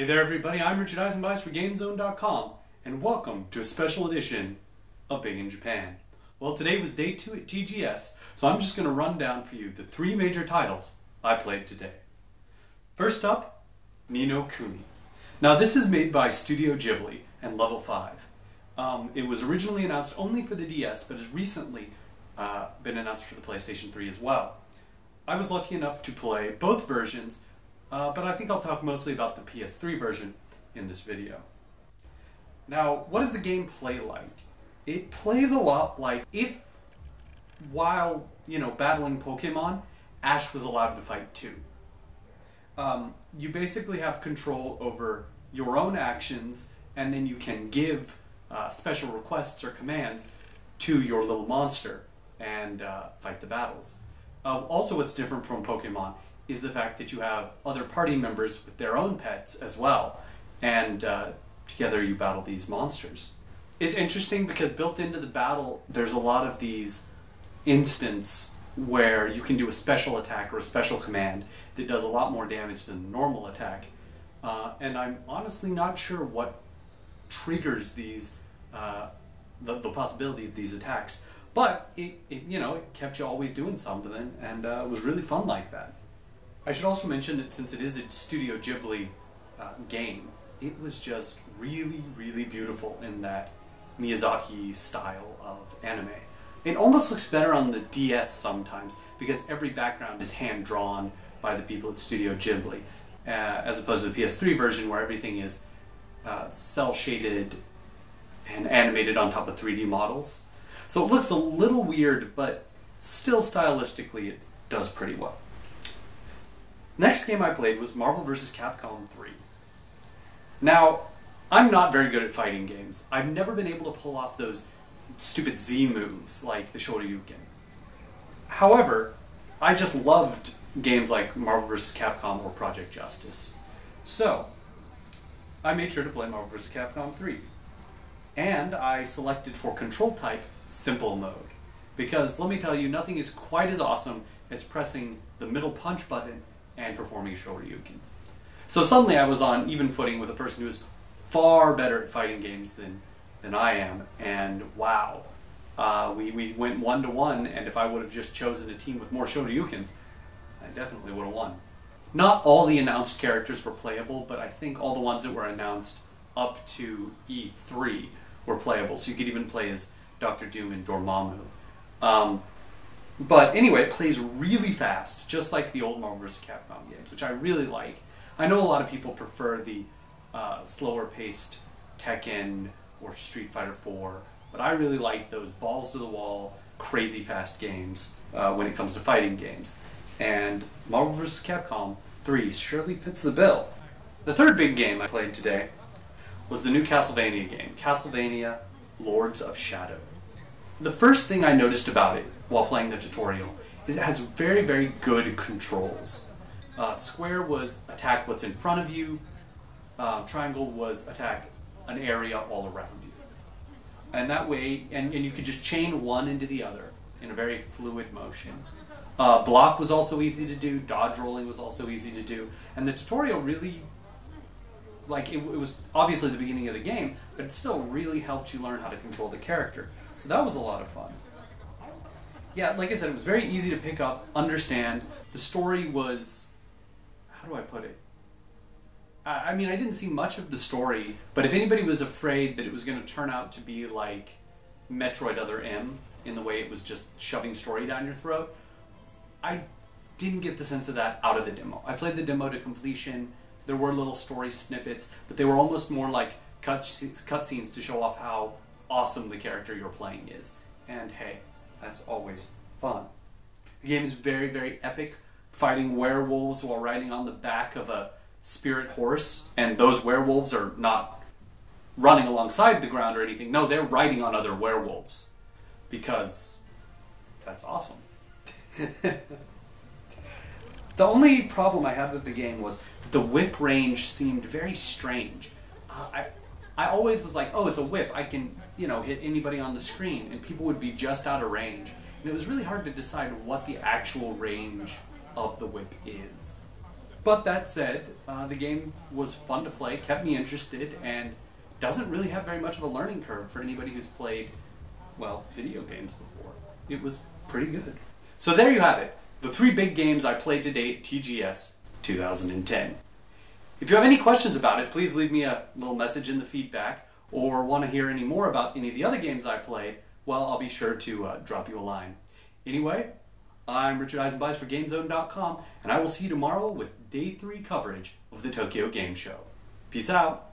Hey there everybody, I'm Richard Eisenbeis for GameZone.com, and welcome to a special edition of Big in Japan. Well, today was day 2 at TGS, so I'm just going to run down for you the 3 major titles I played today. First up, Ni no Kuni. Now this is made by Studio Ghibli and Level 5. It was originally announced only for the DS, but has recently been announced for the PlayStation 3 as well. I was lucky enough to play both versions, but I think I'll talk mostly about the PS3 version in this video. Now, what is the gameplay like? It plays a lot like if, while, battling Pokemon, Ash was allowed to fight too. You basically have control over your own actions, and then you can give special requests or commands to your little monster and fight the battles. Also, what's different from Pokemon is the fact that you have other party members with their own pets as well, and together you battle these monsters. It's interesting because built into the battle there's a lot of these instances where you can do a special attack or a special command that does a lot more damage than the normal attack, and I'm honestly not sure what triggers these the possibility of these attacks, but it kept you always doing something, and it was really fun like that. I should also mention that since it is a Studio Ghibli game, it was just really, really beautiful in that Miyazaki style of anime. It almost looks better on the DS sometimes because every background is hand-drawn by the people at Studio Ghibli, as opposed to the PS3 version where everything is cel-shaded and animated on top of 3D models. So it looks a little weird, but still stylistically it does pretty well. Next game I played was Marvel vs. Capcom 3. Now, I'm not very good at fighting games. I've never been able to pull off those stupid Z moves like the Shoryuken. However, I just loved games like Marvel vs. Capcom or Project Justice. So, I made sure to play Marvel vs. Capcom 3. And I selected for control type Simple Mode. Because, let me tell you, nothing is quite as awesome as pressing the middle punch button and performing a Shoryuken. So suddenly I was on even footing with a person who is far better at fighting games than I am, and wow. We went 1-to-1, and if I would have just chosen a team with more Shoryukens, I definitely would have won. Not all the announced characters were playable, but I think all the ones that were announced up to E3 were playable, so you could even play as Dr. Doom and Dormammu. But anyway, it plays really fast, just like the old Marvel vs. Capcom games, which I really like. I know a lot of people prefer the slower-paced Tekken or Street Fighter 4, but I really like those balls-to-the-wall, crazy-fast games when it comes to fighting games. And Marvel vs. Capcom 3 surely fits the bill. The third big game I played today was the new Castlevania game, Castlevania Lords of Shadow. The first thing I noticed about it while playing the tutorial is it has very, very good controls. Square was attack what's in front of you, triangle was attack an area all around you. And that way, and you could just chain one into the other in a very fluid motion. Block was also easy to do, dodge rolling was also easy to do, and the tutorial really, it was obviously the beginning of the game, but it still really helped you learn how to control the character. So that was a lot of fun. Yeah, like I said, it was very easy to pick up, understand. The story was, how do I put it? I mean, I didn't see much of the story, but if anybody was afraid that it was going to turn out to be like Metroid Other M, in the way it was just shoving story down your throat, I didn't get the sense of that out of the demo. I played the demo to completion. There were little story snippets, but they were almost more like cutscenes to show off how awesome the character you're playing is. And hey, that's always fun. The game is very, very epic, fighting werewolves while riding on the back of a spirit horse, and those werewolves are not running alongside the ground or anything. No, they're riding on other werewolves, because that's awesome. The only problem I had with the game was that the whip range seemed very strange. I always was like, oh, it's a whip, I can, hit anybody on the screen, and people would be just out of range. And it was really hard to decide what the actual range of the whip is. But that said, the game was fun to play, kept me interested, and doesn't really have very much of a learning curve for anybody who's played, well, video games before. It was pretty good. So there you have it, the 3 big games I played to date, TGS 2010. If you have any questions about it, please leave me a little message in the feedback, or want to hear any more about any of the other games I played, well, I'll be sure to drop you a line. Anyway, I'm Richard Eisenbeis for GameZone.com, and I will see you tomorrow with Day 3 coverage of the Tokyo Game Show. Peace out!